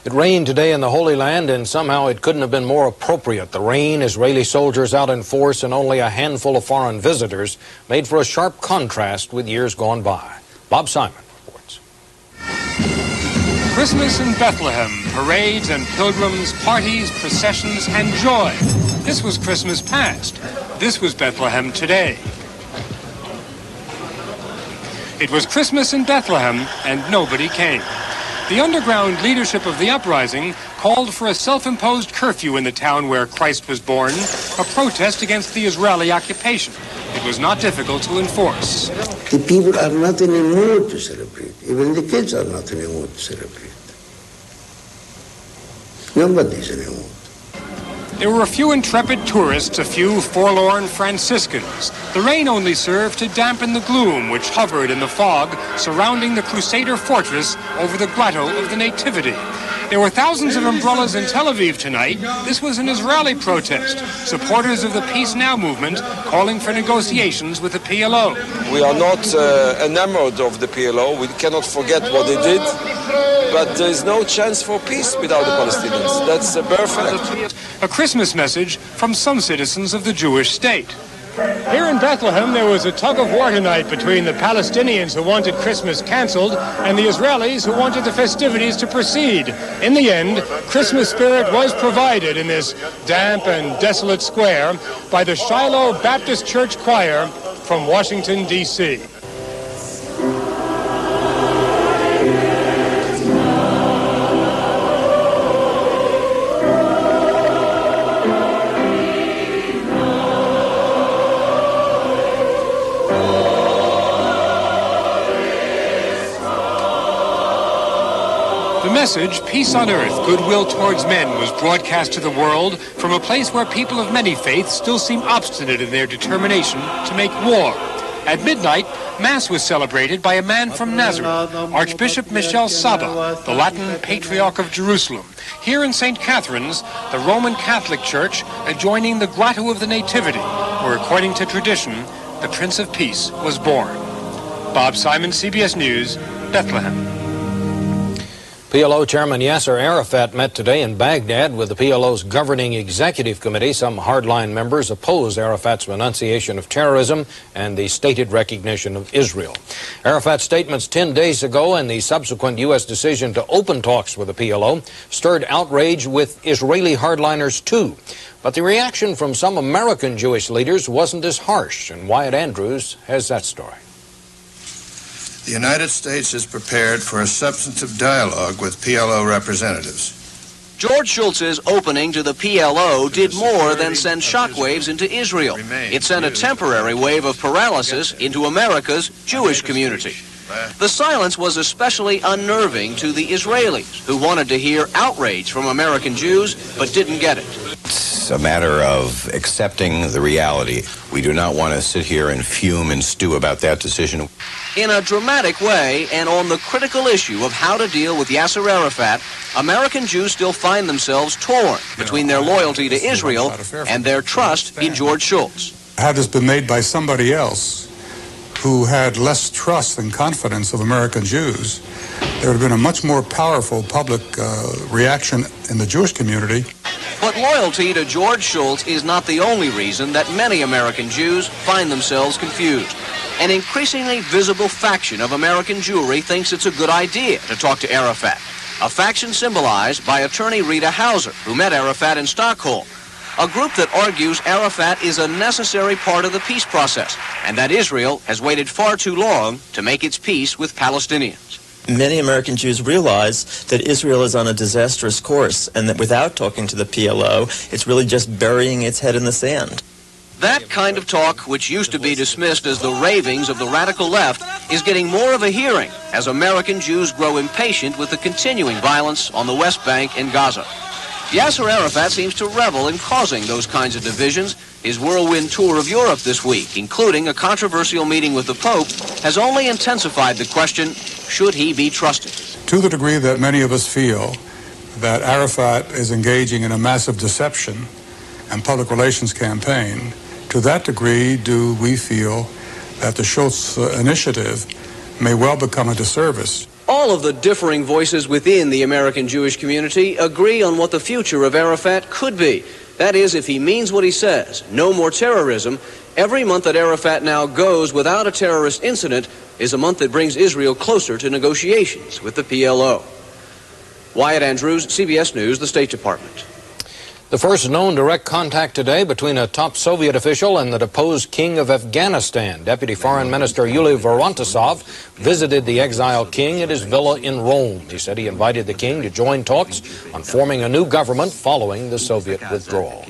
It rained today in the Holy Land, and somehow it couldn't have been more appropriate. The rain, Israeli soldiers out in force, and only a handful of foreign visitors made for a sharp contrast with years gone by. Bob Simon reports. Christmas in Bethlehem, parades and pilgrims, parties, processions, and joy. This was Christmas past. This was Bethlehem today. It was Christmas in Bethlehem, and nobody came. The underground leadership of the uprising called for a self-imposed curfew in the town where Christ was born, a protest against the Israeli occupation. It was not difficult to enforce. The people are not in a mood to celebrate. Even the kids are not in a mood to celebrate. Nobody is in a mood. There were a few intrepid tourists, a few forlorn Franciscans. The rain only served to dampen the gloom which hovered in the fog surrounding the Crusader fortress over the grotto of the Nativity. There were thousands of umbrellas in Tel Aviv tonight. This was an Israeli protest. Supporters of the Peace Now movement calling for negotiations with the PLO. We are not enamored of the PLO. We cannot forget what they did. But there is no chance for peace without the Palestinians. That's a bare fact. A Christmas message from some citizens of the Jewish state. Here in Bethlehem, there was a tug-of-war tonight between the Palestinians who wanted Christmas canceled and the Israelis who wanted the festivities to proceed. In the end, Christmas spirit was provided in this damp and desolate square by the Shiloh Baptist Church Choir from Washington, D.C. The message, peace on earth, goodwill towards men, was broadcast to the world from a place where people of many faiths still seem obstinate in their determination to make war. At midnight, Mass was celebrated by a man from Nazareth, Archbishop Michel Saba, the Latin Patriarch of Jerusalem, here in St. Catherine's, the Roman Catholic Church adjoining the Grotto of the Nativity, where, according to tradition, the Prince of Peace was born. Bob Simon, CBS News, Bethlehem. PLO Chairman Yasser Arafat met today in Baghdad with the PLO's governing executive committee. Some hardline members oppose Arafat's renunciation of terrorism and the stated recognition of Israel. Arafat's statements 10 days ago and the subsequent U.S. decision to open talks with the PLO stirred outrage with Israeli hardliners too. But the reaction from some American Jewish leaders wasn't as harsh, and Wyatt Andrews has that story. The United States is prepared for a substantive dialogue with PLO representatives. George Shultz's opening to the PLO did more than send shockwaves into Israel. It sent a temporary wave of paralysis into America's Jewish community. The silence was especially unnerving to the Israelis, who wanted to hear outrage from American Jews but didn't get it. It's a matter of accepting the reality. We do not want to sit here and fume and stew about that decision. In a dramatic way, and on the critical issue of how to deal with Yasser Arafat, American Jews still find themselves torn between their loyalty to Israel and their trust in George Shultz. Had this been made by somebody else who had less trust and confidence of American Jews, there would have been a much more powerful public reaction in the Jewish community. But loyalty to George Shultz is not the only reason that many American Jews find themselves confused. An increasingly visible faction of American Jewry thinks it's a good idea to talk to Arafat, a faction symbolized by attorney Rita Hauser, who met Arafat in Stockholm, a group that argues Arafat is a necessary part of the peace process and that Israel has waited far too long to make its peace with Palestinians. Many American Jews realize that Israel is on a disastrous course and that without talking to the PLO, it's really just burying its head in the sand. That kind of talk, which used to be dismissed as the ravings of the radical left, is getting more of a hearing as American Jews grow impatient with the continuing violence on the West Bank and Gaza. Yasser Arafat seems to revel in causing those kinds of divisions. His whirlwind tour of Europe this week, including a controversial meeting with the Pope, has only intensified the question, should he be trusted? To the degree that many of us feel that Arafat is engaging in a massive deception and public relations campaign, to that degree do we feel that the Schultz initiative may well become a disservice. All of the differing voices within the American Jewish community agree on what the future of Arafat could be. That is, if he means what he says, no more terrorism. Every month that Arafat now goes without a terrorist incident is a month that brings Israel closer to negotiations with the PLO. Wyatt Andrews, CBS News, the State Department. The first known direct contact today between a top Soviet official and the deposed king of Afghanistan. Deputy Foreign Minister Yury Vorontsov visited the exiled king at his villa in Rome. He said he invited the king to join talks on forming a new government following the Soviet withdrawal.